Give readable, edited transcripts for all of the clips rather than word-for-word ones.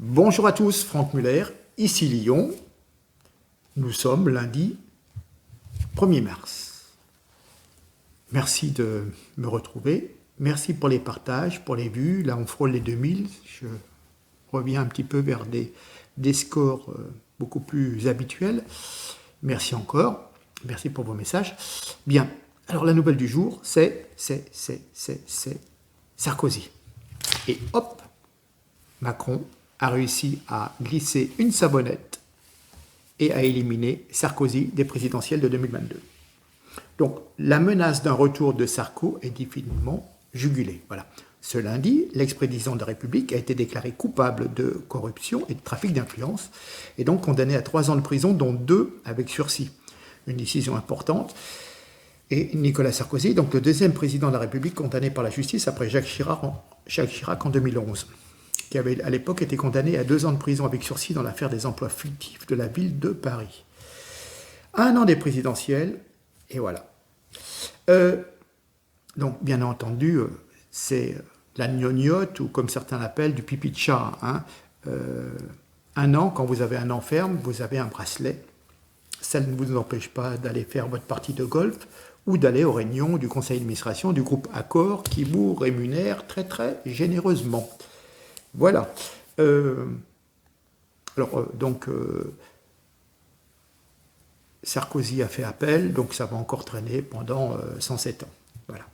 Bonjour à tous, Franck Muller, ici Lyon. Nous sommes lundi 1er mars. Merci de me retrouver. Merci pour les partages, pour les vues. Là, on frôle les 2000. Je reviens un petit peu vers des scores beaucoup plus habituels. Merci encore. Merci pour vos messages. Bien. Alors, la nouvelle du jour, c'est Sarkozy. Et hop, Macron a réussi à glisser une savonnette et à éliminer Sarkozy des présidentielles de 2022. Donc, la menace d'un retour de Sarko est définitivement jugulée. Voilà. Ce lundi, l'ex-président de la République a été déclaré coupable de corruption et de trafic d'influence et donc condamné à 3 ans de prison, dont 2 avec sursis. Une décision importante. Et Nicolas Sarkozy, donc le deuxième président de la République condamné par la justice après Jacques Chirac en 2011, qui avait à l'époque été condamné à 2 ans de prison avec sursis dans l'affaire des emplois fictifs de la ville de Paris. 1 an des présidentielles, et voilà. Donc, bien entendu, c'est la gnognotte, ou comme certains l'appellent, du pipi de chat. 1 an, quand vous avez un an ferme, vous avez un bracelet. Ça ne vous empêche pas d'aller faire votre partie de golf ou d'aller aux réunions du conseil d'administration du groupe Accor qui vous rémunère très très généreusement. Voilà. Sarkozy a fait appel, donc ça va encore traîner pendant 107 ans. Voilà.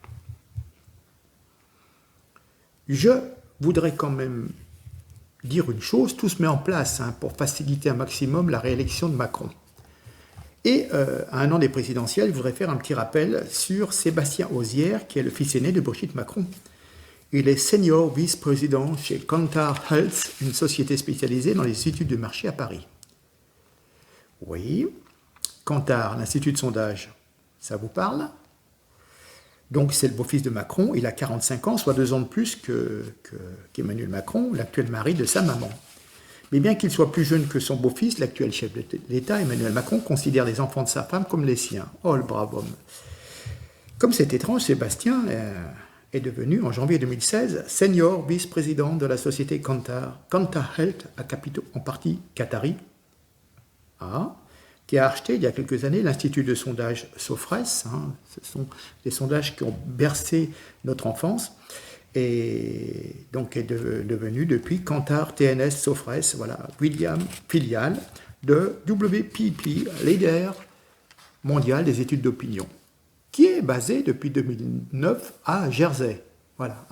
Je voudrais quand même dire une chose, tout se met en place pour faciliter un maximum la réélection de Macron. Et à 1 an des présidentielles, je voudrais faire un petit rappel sur Sébastien Ozière, qui est le fils aîné de Brigitte Macron. Il est senior vice-président chez Kantar Health, une société spécialisée dans les études de marché à Paris. Oui, Kantar, l'institut de sondage, ça vous parle? Donc c'est le beau-fils de Macron, il a 45 ans, soit 2 ans de plus qu'Emmanuel Macron, l'actuel mari de sa maman. Mais bien qu'il soit plus jeune que son beau-fils, l'actuel chef de l'État, Emmanuel Macron, considère les enfants de sa femme comme les siens. Oh, le brave homme. Comme c'est étrange, Sébastien est devenu, en janvier 2016, senior vice-président de la société Kantar Health, à capitaux en partie qatari, qui a acheté il y a quelques années l'institut de sondage Sofres. Ce sont des sondages qui ont bercé notre enfance. Et donc est devenu depuis Kantar TNS Sofres, voilà, William, filiale de WPP, leader mondial des études d'opinion, qui est basé depuis 2009 à Jersey. Voilà,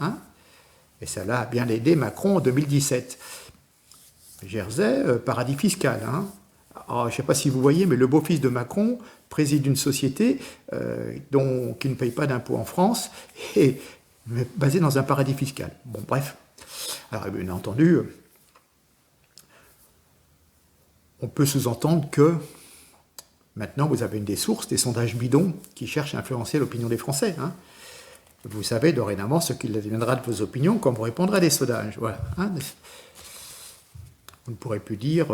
Et ça l'a bien aidé Macron en 2017. Jersey, paradis fiscal. Alors, je ne sais pas si vous voyez, mais le beau-fils de Macron préside une société qui ne paye pas d'impôts en France et basée dans un paradis fiscal. Bon, bref. Alors, bien entendu, on peut sous-entendre que maintenant, vous avez une des sources, des sondages bidons qui cherchent à influencer l'opinion des Français. Vous savez dorénavant ce qu'il deviendra de vos opinions quand vous répondrez à des sondages. Voilà. Vous ne pourrez plus dire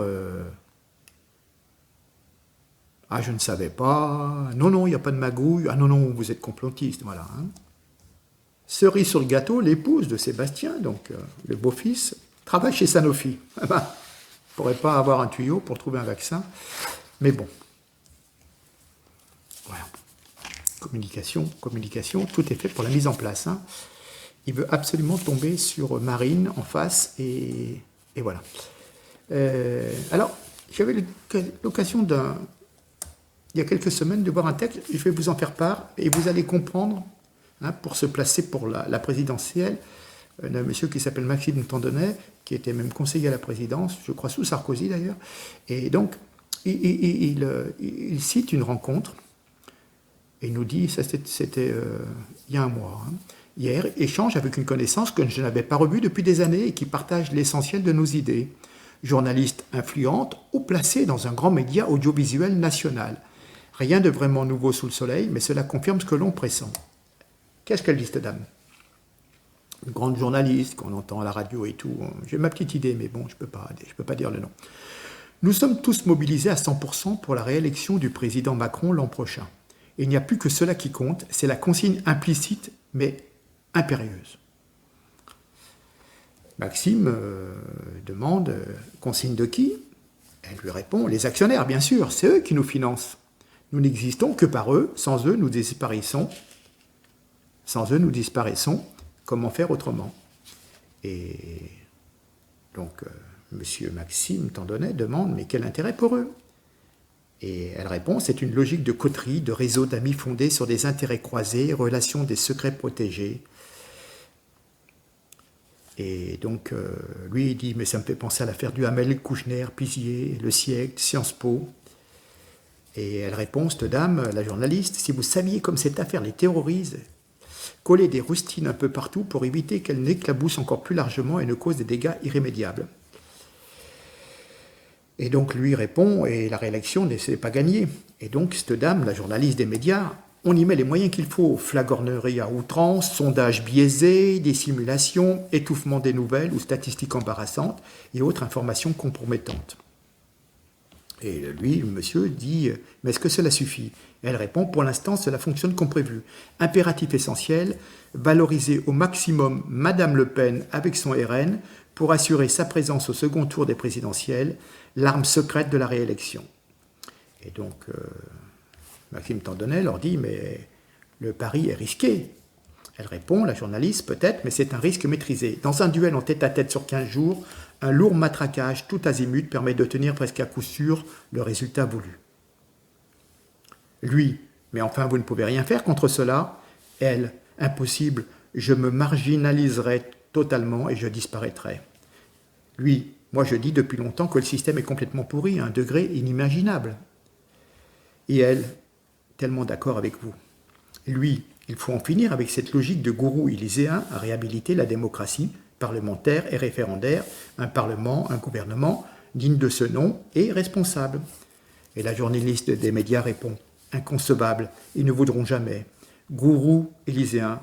ah, je ne savais pas. Non, il n'y a pas de magouille. Ah non, vous êtes complotiste. Voilà. Cerise sur le gâteau, l'épouse de Sébastien, donc le beau-fils, travaille chez Sanofi. Il ne pourrait pas avoir un tuyau pour trouver un vaccin. Mais bon. Voilà. Communication, tout est fait pour la mise en place. Il veut absolument tomber sur Marine en face et voilà. Alors, j'avais l'occasion il y a quelques semaines de voir un texte, je vais vous en faire part et vous allez comprendre, pour se placer pour la présidentielle, d'un monsieur qui s'appelle Maxime Tandonnet, qui était même conseiller à la présidence, je crois sous Sarkozy d'ailleurs, et donc il cite une rencontre, et il nous dit, ça c'était il y a un mois, hier, échange avec une connaissance que je n'avais pas revue depuis des années et qui partage l'essentiel de nos idées. Journaliste influente ou placée dans un grand média audiovisuel national. Rien de vraiment nouveau sous le soleil, mais cela confirme ce que l'on pressent. Qu'est-ce qu'elle dit, cette dame? Une grande journaliste qu'on entend à la radio et tout. J'ai ma petite idée, mais bon, je peux pas dire le nom. Nous sommes tous mobilisés à 100% pour la réélection du président Macron l'an prochain. Et il n'y a plus que cela qui compte, c'est la consigne implicite, mais impérieuse. Maxime demande consigne de qui? Elle lui répond les actionnaires, bien sûr, c'est eux qui nous financent. Nous n'existons que par eux, sans eux nous disparaissons. Sans eux nous disparaissons. Comment faire autrement? Et donc, monsieur Maxime Tandonnet demande mais quel intérêt pour eux? Et elle répond c'est une logique de coterie, de réseau d'amis fondés sur des intérêts croisés, relations des secrets protégés. Et donc, lui, il dit, mais ça me fait penser à l'affaire du Hamel, Kouchner, Pizier, Le Siècle, Sciences Po. Et elle répond, cette dame, la journaliste, si vous saviez comme cette affaire les terrorise, coller des rustines un peu partout pour éviter qu'elle n'éclabousse encore plus largement et ne cause des dégâts irrémédiables. Et donc, lui répond, et la réélection n'est pas gagnée. Et donc, cette dame, la journaliste des médias, on y met les moyens qu'il faut, flagornerie à outrance, sondage biaisé, dissimulation, étouffement des nouvelles ou statistiques embarrassantes et autres informations compromettantes. Et lui, le monsieur, dit « Mais est-ce que cela suffit ?» Elle répond « Pour l'instant, cela fonctionne comme prévu. Impératif essentiel, valoriser au maximum Madame Le Pen avec son RN pour assurer sa présence au second tour des présidentielles, l'arme secrète de la réélection. » Et donc, Maxime Tandonnet leur dit « Mais le pari est risqué. » Elle répond, la journaliste, « Peut-être, mais c'est un risque maîtrisé. Dans un duel en tête-à-tête sur 15 jours, un lourd matraquage tout azimut permet de tenir presque à coup sûr le résultat voulu. » Lui, « Mais enfin, vous ne pouvez rien faire contre cela. » Elle, « Impossible, je me marginaliserai totalement et je disparaîtrai. » Lui, « Moi je dis depuis longtemps que le système est complètement pourri à un degré inimaginable. » Et elle, tellement d'accord avec vous. Lui, il faut en finir avec cette logique de gourou élyséen à réhabiliter la démocratie parlementaire et référendaire, un parlement, un gouvernement digne de ce nom et responsable. Et la journaliste des médias répond, inconcevable, ils ne voudront jamais. Gourou élyséen,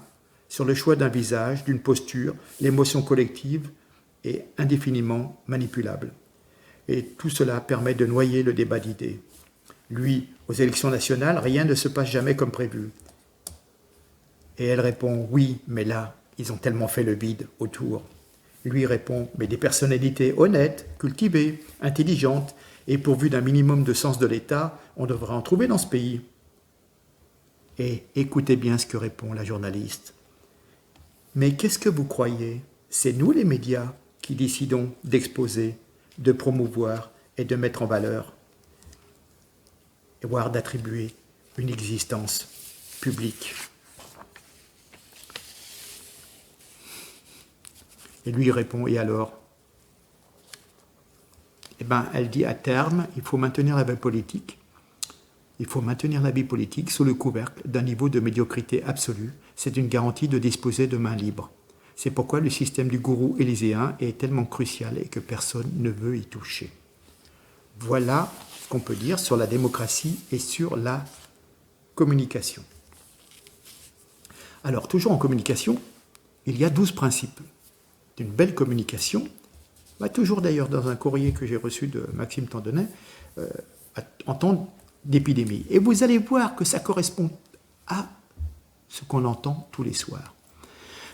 sur le choix d'un visage, d'une posture, l'émotion collective est indéfiniment manipulable. Et tout cela permet de noyer le débat d'idées. Lui, aux élections nationales, rien ne se passe jamais comme prévu. Et elle répond, oui, mais là, ils ont tellement fait le vide autour. Lui répond, mais des personnalités honnêtes, cultivées, intelligentes, et pourvues d'un minimum de sens de l'État, on devrait en trouver dans ce pays. Et écoutez bien ce que répond la journaliste. Mais qu'est-ce que vous croyez? C'est nous les médias qui décidons d'exposer, de promouvoir et de mettre en valeur, voire d'attribuer une existence publique. Et lui répond, et alors? Eh bien, elle dit, à terme, il faut maintenir la vie politique. Il faut maintenir la vie politique sous le couvercle d'un niveau de médiocrité absolue. C'est une garantie de disposer de mains libres. C'est pourquoi le système du gourou élyséen est tellement crucial et que personne ne veut y toucher. Voilà ce qu'on peut dire sur la démocratie et sur la communication. Alors, toujours en communication, il y a 12 principes d'une belle communication. Toujours d'ailleurs dans un courrier que j'ai reçu de Maxime Tandonnet, en temps d'épidémie. Et vous allez voir que ça correspond à ce qu'on entend tous les soirs.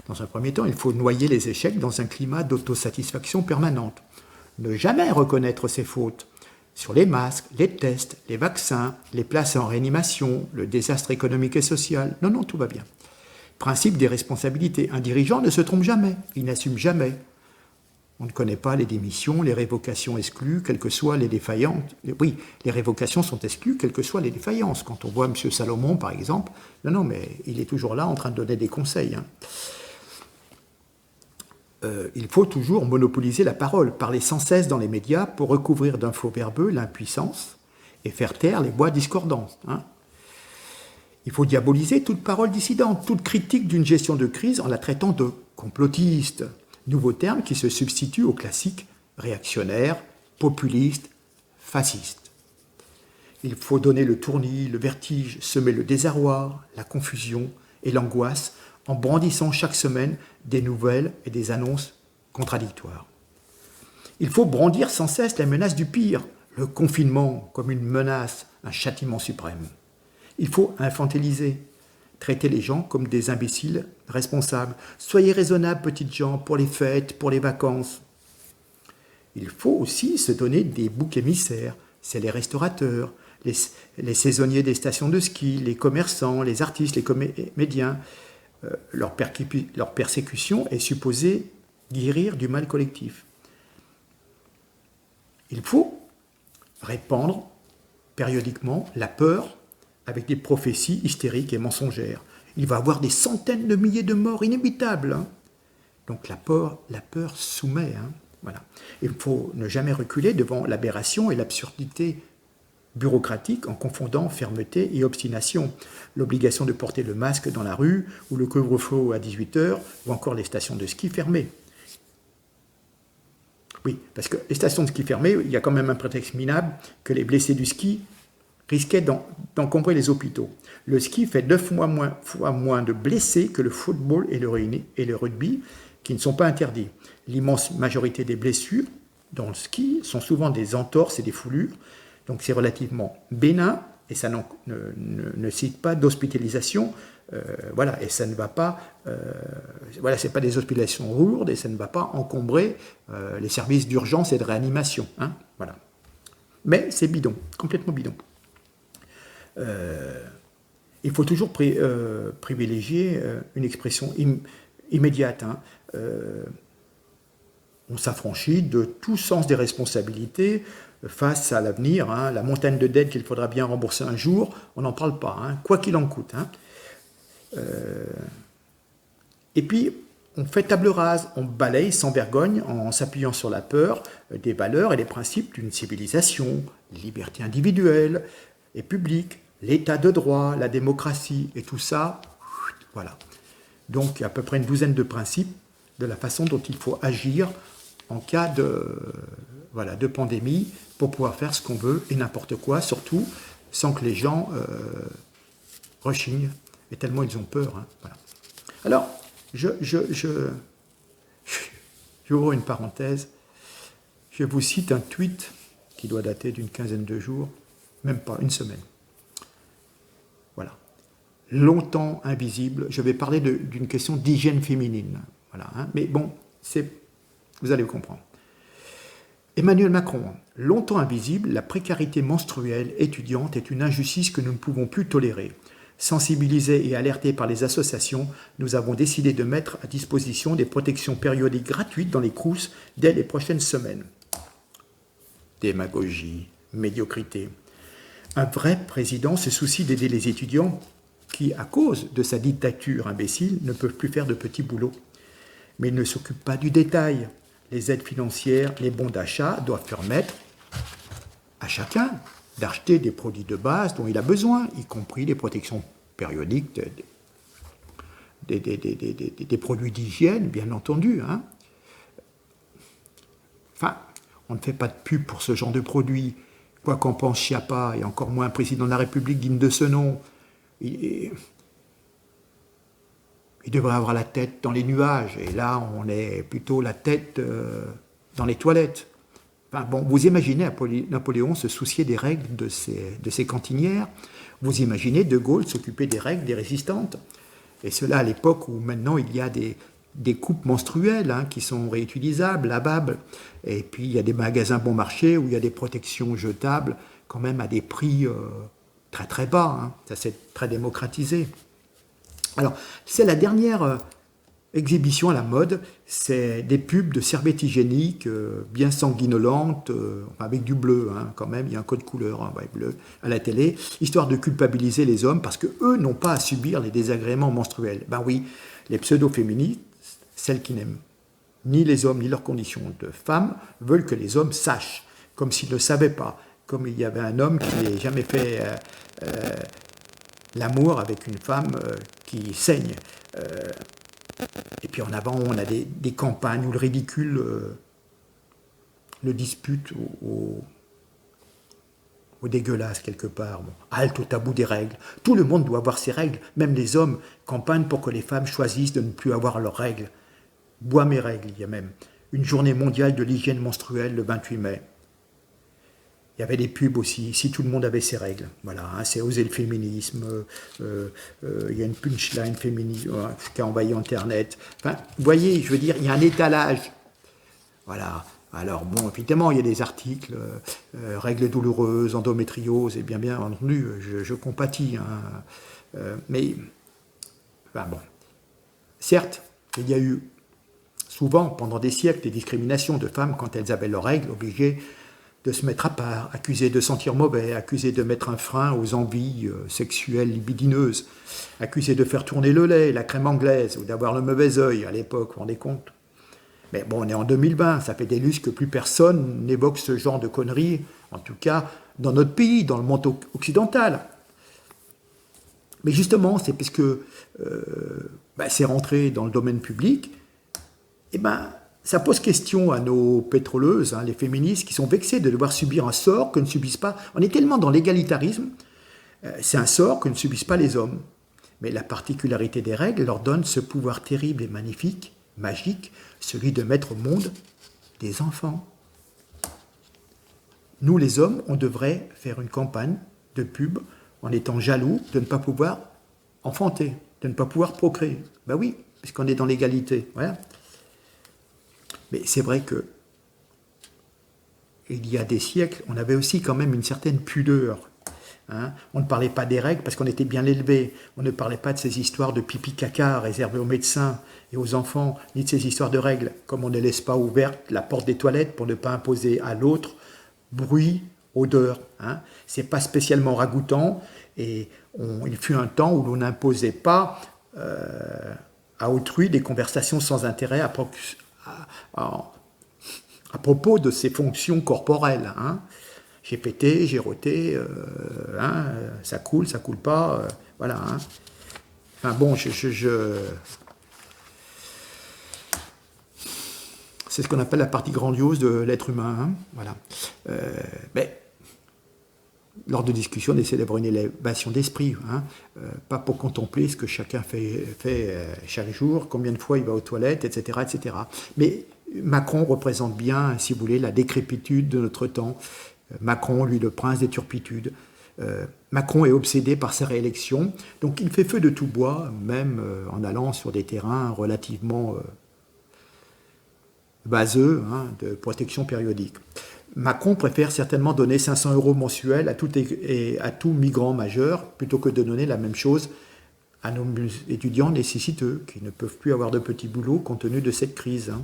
Dans un premier temps, il faut noyer les échecs dans un climat d'autosatisfaction permanente. Ne jamais reconnaître ses fautes sur les masques, les tests, les vaccins, les places en réanimation, le désastre économique et social. Non, tout va bien. Principe des responsabilités. Un dirigeant ne se trompe jamais, il n'assume jamais. On ne connaît pas les démissions, les révocations exclues, quelles que soient les défaillances. Oui, les révocations sont exclues, quelles que soient les défaillances. Quand on voit M. Salomon, par exemple, non, mais il est toujours là en train de donner des conseils. Il faut toujours monopoliser la parole, parler sans cesse dans les médias pour recouvrir d'un faux verbeux l'impuissance et faire taire les voix discordantes. Il faut diaboliser toute parole dissidente, toute critique d'une gestion de crise en la traitant de complotiste. Nouveau terme qui se substitue au classique réactionnaire, populiste, fasciste. Il faut donner le tournis, le vertige, semer le désarroi, la confusion et l'angoisse en brandissant chaque semaine des nouvelles et des annonces contradictoires. Il faut brandir sans cesse la menace du pire, le confinement comme une menace, un châtiment suprême. Il faut infantiliser, traiter les gens comme des imbéciles responsables. Soyez raisonnables, petites gens, pour les fêtes, pour les vacances. Il faut aussi se donner des boucs émissaires. C'est les restaurateurs, les saisonniers des stations de ski, les commerçants, les artistes, les comédiens. Leur persécution est supposée guérir du mal collectif. Il faut répandre périodiquement la peur avec des prophéties hystériques et mensongères. Il va y avoir des centaines de milliers de morts inévitables. Hein. Donc la peur soumet. Hein. Voilà. Il faut ne jamais reculer devant l'aberration et l'absurdité bureaucratique en confondant fermeté et obstination. L'obligation de porter le masque dans la rue, ou le couvre-feu à 18h, ou encore les stations de ski fermées. Oui, parce que les stations de ski fermées, il y a quand même un prétexte minable que les blessés du ski risquaient d'encombrer les hôpitaux. Le ski fait 9 fois moins de blessés que le football et le rugby, qui ne sont pas interdits. L'immense majorité des blessures dans le ski sont souvent des entorses et des foulures, donc c'est relativement bénin, et ça ne cite pas d'hospitalisation, voilà, et ça ne va pas, voilà, c'est pas des hospitalisations lourdes, et ça ne va pas encombrer les services d'urgence et de réanimation, hein, voilà. Mais c'est bidon, complètement bidon. Il faut toujours privilégier une expression immédiate. Hein. On s'affranchit de tout sens des responsabilités face à l'avenir. Hein. La montagne de dettes qu'il faudra bien rembourser un jour, on n'en parle pas, hein, quoi qu'il en coûte. Hein. Et puis, on fait table rase, on balaye sans vergogne en s'appuyant sur la peur des valeurs et des principes d'une civilisation, liberté individuelle et publique, l'état de droit, la démocratie, et tout ça, voilà. Donc, à peu près une douzaine de principes de la façon dont il faut agir en cas de pandémie pour pouvoir faire ce qu'on veut et n'importe quoi, surtout sans que les gens rechignent, et tellement ils ont peur. Hein, voilà. Alors, j'ouvre une parenthèse, je vous cite un tweet qui doit dater d'une quinzaine de jours, même pas une semaine. Voilà. Longtemps invisible, je vais parler d'une question d'hygiène féminine. Voilà, hein, mais bon, vous allez comprendre. Emmanuel Macron, longtemps invisible, la précarité menstruelle étudiante est une injustice que nous ne pouvons plus tolérer. Sensibilisés et alertés par les associations, nous avons décidé de mettre à disposition des protections périodiques gratuites dans les CROUS dès les prochaines semaines. Démagogie, médiocrité. Un vrai président se soucie d'aider les étudiants qui, à cause de sa dictature imbécile, ne peuvent plus faire de petits boulots. Mais il ne s'occupe pas du détail. Les aides financières, les bons d'achat doivent permettre à chacun d'acheter des produits de base dont il a besoin, y compris les protections périodiques, des produits d'hygiène, bien entendu. Hein. Enfin, on ne fait pas de pub pour ce genre de produits. Quoi qu'en pense Schiappa, et encore moins un président de la République digne de ce nom, il devrait avoir la tête dans les nuages, et là, on est plutôt la tête dans les toilettes. Enfin, bon, vous imaginez Napoléon se soucier des règles de ses cantinières, vous imaginez De Gaulle s'occuper des règles des résistantes, et cela à l'époque où maintenant il y a des coupes menstruelles hein, qui sont réutilisables, lavables, et puis il y a des magasins bon marché où il y a des protections jetables, quand même à des prix très très bas, hein. Ça s'est très démocratisé. Alors, c'est la dernière exhibition à la mode, c'est des pubs de serviettes hygiéniques bien sanguinolentes, avec du bleu hein, quand même, il y a un code couleur hein, bleu à la télé, histoire de culpabiliser les hommes parce qu'eux n'ont pas à subir les désagréments menstruels. Ben oui, les pseudo-féministes, celles qui n'aiment ni les hommes ni leurs conditions de femmes, veulent que les hommes sachent, comme s'ils ne savaient pas, comme il y avait un homme qui n'ait jamais fait l'amour avec une femme qui saigne. Et puis en avant, on a des campagnes où le ridicule le dispute au dégueulasse quelque part. Bon, halte au tabou des règles. Tout le monde doit avoir ses règles. Même les hommes campagnent pour que les femmes choisissent de ne plus avoir leurs règles. Bois mes règles, il y a même une journée mondiale de l'hygiène menstruelle le 28 mai. Il y avait des pubs aussi, si tout le monde avait ses règles. Voilà, hein, c'est oser le féminisme. Il y a une punchline féministe qui a envahi Internet. Enfin, vous voyez, je veux dire, il y a un étalage. Voilà. Alors, bon, évidemment, il y a des articles, règles douloureuses, endométriose, et bien entendu, je compatis. Hein, mais, enfin, bon. Certes, il y a eu souvent, pendant des siècles, des discriminations de femmes quand elles avaient leurs règles, obligées de se mettre à part, accusées de sentir mauvais, accusées de mettre un frein aux envies sexuelles libidineuses, accusées de faire tourner le lait, la crème anglaise, ou d'avoir le mauvais œil à l'époque, vous vous rendez compte? Mais bon, on est en 2020, ça fait des lustres que plus personne n'évoque ce genre de conneries, en tout cas dans notre pays, dans le monde occidental. Mais justement, c'est parce que c'est rentré dans le domaine public, et ça pose question à nos pétroleuses, hein, les féministes, qui sont vexées de devoir subir un sort que ne subissent pas. On est tellement dans l'égalitarisme, c'est un sort que ne subissent pas les hommes. Mais la particularité des règles leur donne ce pouvoir terrible et magnifique, magique, celui de mettre au monde des enfants. Nous, les hommes, on devrait faire une campagne de pub en étant jaloux de ne pas pouvoir enfanter, de ne pas pouvoir procréer. Ben oui, puisqu'on est dans l'égalité. Voilà. Mais c'est vrai que il y a des siècles, on avait aussi quand même une certaine pudeur. Hein. On ne parlait pas des règles parce qu'on était bien élevé. On ne parlait pas de ces histoires de pipi-caca réservées aux médecins et aux enfants, ni de ces histoires de règles, comme on ne laisse pas ouverte la porte des toilettes pour ne pas imposer à l'autre bruit, odeur. Hein. C'est pas spécialement ragoûtant et il fut un temps où l'on n'imposait pas à autrui des conversations sans intérêt à propos de ses fonctions corporelles. Hein. J'ai pété, j'ai roté, ça coule pas, voilà. Hein. Enfin bon, c'est ce qu'on appelle la partie grandiose de l'être humain. Hein. Voilà. Mais lors de discussions, on essaie d'avoir une élévation d'esprit, hein, pas pour contempler ce que chacun fait chaque jour, combien de fois il va aux toilettes, etc., etc. Mais Macron représente bien, si vous voulez, la décrépitude de notre temps. Macron, lui, le prince des turpitudes. Macron est obsédé par sa réélection, donc il fait feu de tout bois, même en allant sur des terrains relativement vaseux, hein, de protection périodique. Macron préfère certainement donner 500 € mensuels à tout migrant majeur plutôt que de donner la même chose à nos étudiants nécessiteux qui ne peuvent plus avoir de petits boulots compte tenu de cette crise. Hein.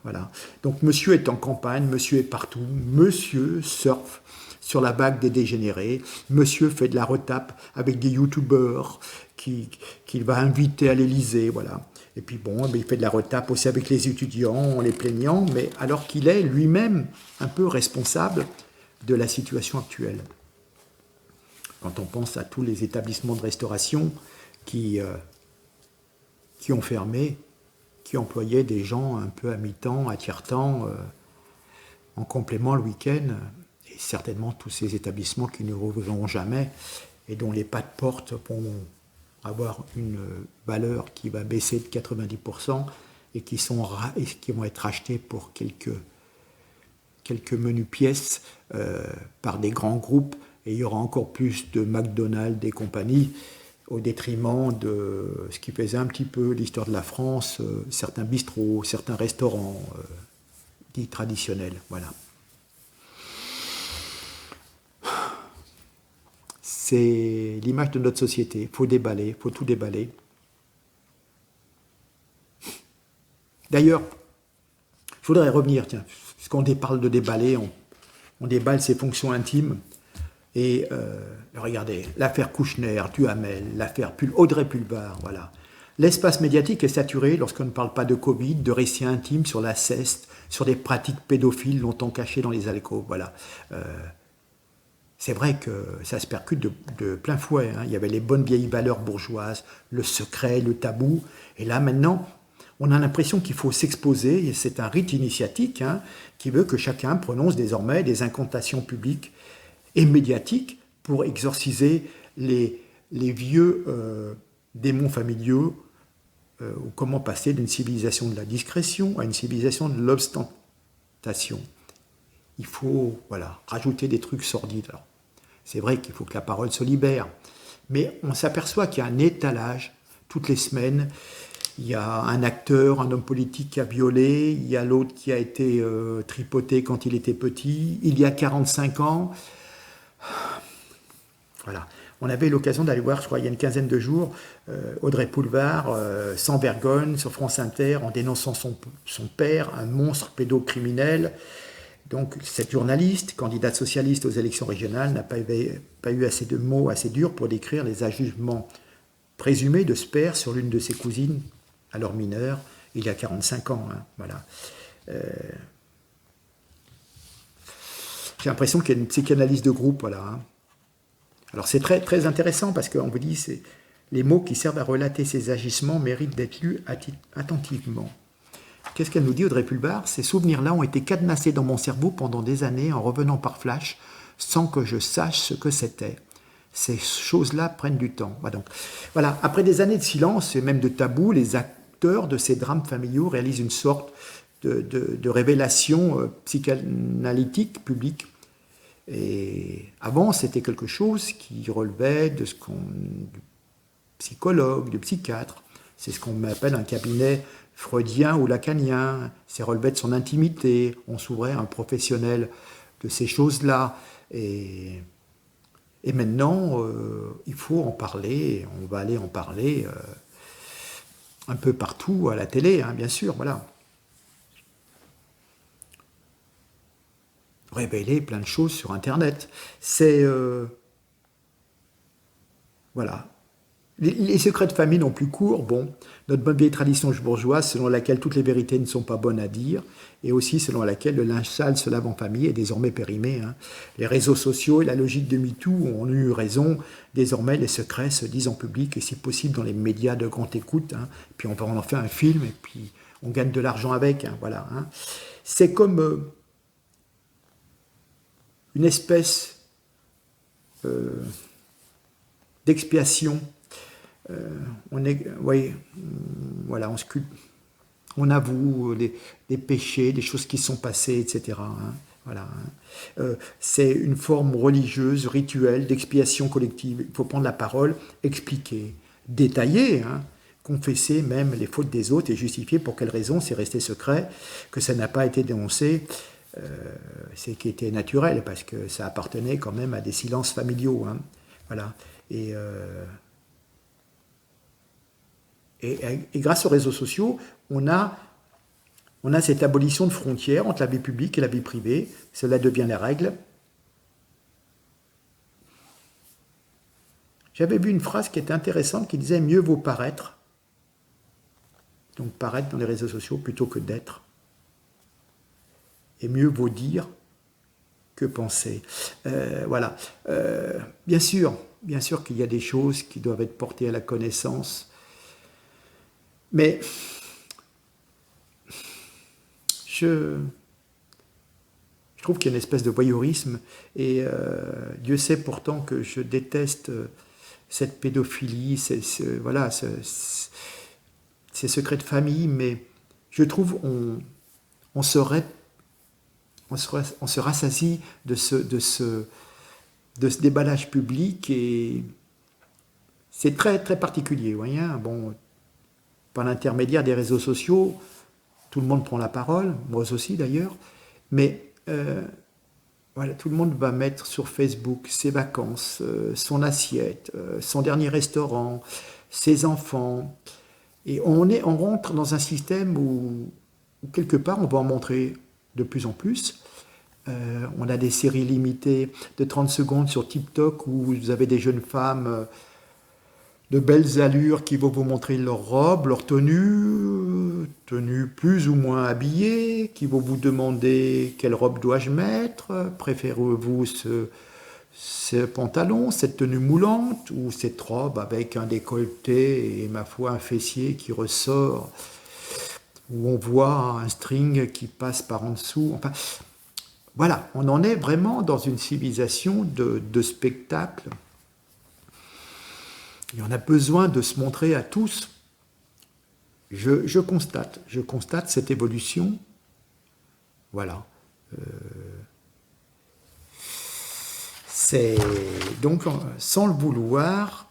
Voilà. Donc monsieur est en campagne, monsieur est partout, monsieur surfe sur la vague des dégénérés, monsieur fait de la retape avec des youtubeurs qu'il va inviter à l'Élysée, voilà. Et puis bon, il fait de la retape aussi avec les étudiants en les plaignant, mais alors qu'il est lui-même un peu responsable de la situation actuelle. Quand on pense à tous les établissements de restauration qui ont fermé, qui employaient des gens un peu à mi-temps, à tiers-temps, en complément le week-end, et certainement tous ces établissements qui ne rouvriront jamais et dont les pas de porte vont avoir une valeur qui va baisser de 90% et qui vont être rachetés pour quelques menues pièces par des grands groupes, et il y aura encore plus de McDonald's et compagnie au détriment de ce qui faisait un petit peu l'histoire de la France, certains bistrots, certains restaurants dits traditionnels. Voilà. C'est l'image de notre société. Il faut déballer, il faut tout déballer. D'ailleurs, je voudrais revenir, tiens, puisqu'on parle de déballer, on déballe ses fonctions intimes. Et regardez, l'affaire Kouchner, Duhamel, l'affaire Audrey Pulvar, voilà. L'espace médiatique est saturé lorsqu'on ne parle pas de Covid, de récits intimes sur l'inceste, sur des pratiques pédophiles longtemps cachées dans les alcôves, voilà. C'est vrai que ça se percute de plein fouet. Hein. Il y avait les bonnes vieilles valeurs bourgeoises, le secret, le tabou. Et là, maintenant, on a l'impression qu'il faut s'exposer. Et c'est un rite initiatique qui veut que chacun prononce désormais des incantations publiques et médiatiques pour exorciser les vieux démons familiaux, ou comment passer d'une civilisation de la discrétion à une civilisation de l'ostentation. il faut voilà, rajouter des trucs sordides. Alors, c'est vrai qu'il faut que la parole se libère, mais on s'aperçoit qu'il y a un étalage toutes les semaines. Il y a un acteur, un homme politique qui a violé, il y a l'autre qui a été tripoté quand il était petit, il y a 45 ans. Voilà. On avait l'occasion d'aller voir, je crois, il y a une quinzaine de jours, Audrey Pulvar, sans vergogne, sur France Inter, en dénonçant son père, un monstre pédocriminel. Donc, cette journaliste, candidate socialiste aux élections régionales, n'a pas eu assez de mots assez durs pour décrire les agissements présumés de ce père sur l'une de ses cousines, alors mineure, il y a 45 ans. Hein, voilà. J'ai l'impression qu'il y a une psychanalyse de groupe, voilà. Hein. Alors c'est très, très intéressant parce qu'on vous dit c'est les mots qui servent à relater ces agissements méritent d'être lus attentivement. Qu'est-ce qu'elle nous dit, Audrey Pulvar? Ces souvenirs-là ont été cadenassés dans mon cerveau pendant des années en revenant par flash sans que je sache ce que c'était. Ces choses-là prennent du temps. Voilà. Après des années de silence et même de tabou, les acteurs de ces drames familiaux réalisent une sorte de révélation psychanalytique publique. Et avant, c'était quelque chose qui relevait de du psychologue, du psychiatre. C'est ce qu'on appelle un cabinet freudien ou lacanien. C'est relevé de son intimité. On s'ouvrait à un professionnel de ces choses-là. Et maintenant, il faut en parler. On va aller en parler un peu partout, à la télé, hein, bien sûr. Voilà. Révéler plein de choses sur Internet. C'est... voilà. Les secrets de famille non plus courts, bon, notre bonne vieille tradition bourgeoise selon laquelle toutes les vérités ne sont pas bonnes à dire, et aussi selon laquelle le linge sale se lave en famille est désormais périmé. Hein. Les réseaux sociaux et la logique de MeToo ont eu raison. Désormais, les secrets se disent en public, et si possible dans les médias de grande écoute. Hein. Puis on en fait un film, et puis on gagne de l'argent avec. Hein, voilà. Hein. C'est comme... une espèce d'expiation. Voilà, on avoue des péchés, des choses qui sont passées, etc. Hein, voilà, hein. C'est une forme religieuse, rituelle, d'expiation collective. Il faut prendre la parole, expliquer, détailler, hein, confesser même les fautes des autres et justifier pour quelles raisons c'est resté secret, que ça n'a pas été dénoncé. C'est qui était naturel parce que ça appartenait quand même à des silences familiaux. Hein. Voilà. Et grâce aux réseaux sociaux, on a cette abolition de frontières entre la vie publique et la vie privée. Cela devient la règle. J'avais vu une phrase qui était intéressante qui disait « Mieux vaut paraître ». Donc paraître dans les réseaux sociaux plutôt que d'être. Et mieux vaut dire que penser. Voilà. Bien sûr qu'il y a des choses qui doivent être portées à la connaissance, mais je trouve qu'il y a une espèce de voyeurisme, et Dieu sait pourtant que je déteste cette pédophilie, ces secrets de famille, mais je trouve on se rassasie de ce déballage public, et c'est très, très particulier. Vous voyez, hein. Bon, par l'intermédiaire des réseaux sociaux, tout le monde prend la parole, moi aussi d'ailleurs, mais voilà, tout le monde va mettre sur Facebook ses vacances, son assiette, son dernier restaurant, ses enfants, et on rentre dans un système où quelque part on va en montrer de plus en plus. On a des séries limitées de 30 secondes sur TikTok où vous avez des jeunes femmes de belles allures qui vont vous montrer leur robe, leur tenue plus ou moins habillée, qui vont vous demander quelle robe dois-je mettre, préférez-vous ce pantalon, cette tenue moulante ou cette robe avec un décolleté et ma foi un fessier qui ressort, où on voit un string qui passe par en dessous. Enfin, voilà, on en est vraiment dans une civilisation de spectacle. Et on a besoin de se montrer à tous. Je constate cette évolution. Voilà. C'est donc, sans le vouloir,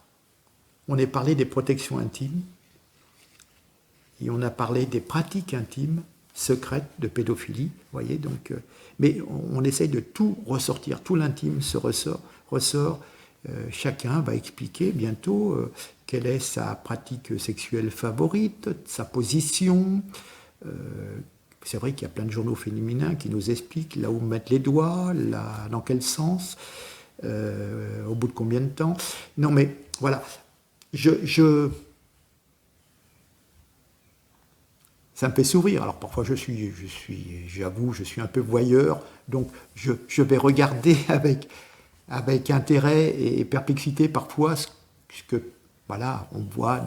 on a parlé des protections intimes et on a parlé des pratiques intimes secrètes de pédophilie, voyez, donc, mais on essaye de tout ressortir, tout l'intime se ressort. Chacun va expliquer bientôt quelle est sa pratique sexuelle favorite, sa position. C'est vrai qu'il y a plein de journaux féminins qui nous expliquent là où mettre les doigts, dans quel sens, au bout de combien de temps. Non mais voilà, ça me fait sourire. Alors parfois j'avoue, je suis un peu voyeur, donc je vais regarder avec intérêt et perplexité parfois ce que, voilà, on voit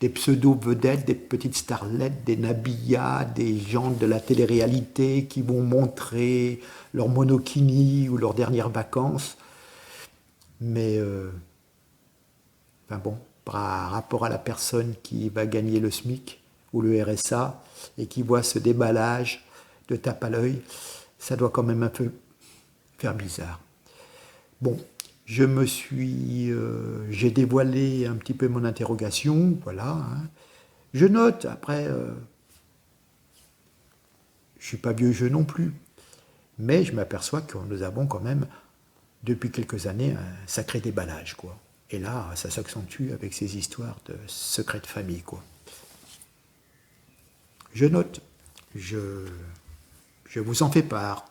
des pseudo-vedettes, des petites starlettes, des Nabila, des gens de la télé-réalité qui vont montrer leur monokini ou leurs dernières vacances. Mais, enfin bon, par rapport à la personne qui va gagner le SMIC ou le RSA et qui voit ce déballage de tape à l'œil, ça doit quand même un peu faire bizarre. Bon, j'ai dévoilé un petit peu mon interrogation, voilà. Hein. Je note, après, je ne suis pas vieux jeu non plus, mais je m'aperçois que nous avons quand même, depuis quelques années, un sacré déballage, quoi. Et là, ça s'accentue avec ces histoires de secrets de famille, quoi. Je note, je vous en fais part.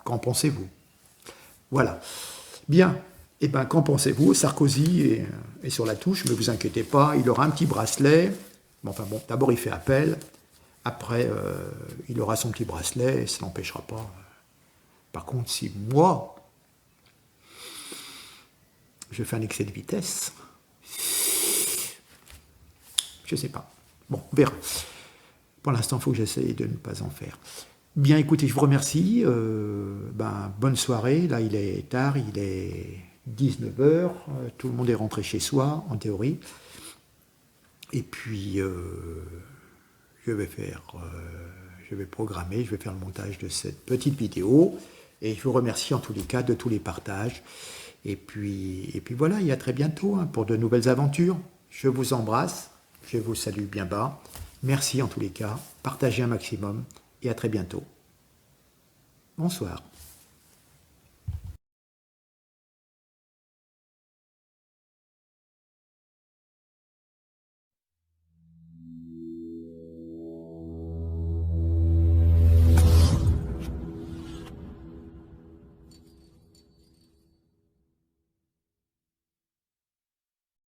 Qu'en pensez-vous? Voilà. Bien. Eh bien, qu'en pensez-vous? Sarkozy est sur la touche, mais vous inquiétez pas, il aura un petit bracelet. Bon, enfin bon, d'abord il fait appel. Après, il aura son petit bracelet et ça n'empêchera pas. Par contre, si moi, je fais un excès de vitesse, je ne sais pas. Bon, on verra. Pour l'instant, il faut que j'essaye de ne pas en faire. Bien, écoutez, je vous remercie. Bonne soirée. Là, il est tard, il est 19h. Tout le monde est rentré chez soi, en théorie. Et puis, je vais programmer, je vais faire le montage de cette petite vidéo. Et je vous remercie en tous les cas de tous les partages. Et puis voilà, et à très bientôt pour de nouvelles aventures. Je vous embrasse, je vous salue bien bas. Merci en tous les cas, partagez un maximum et à très bientôt. Bonsoir.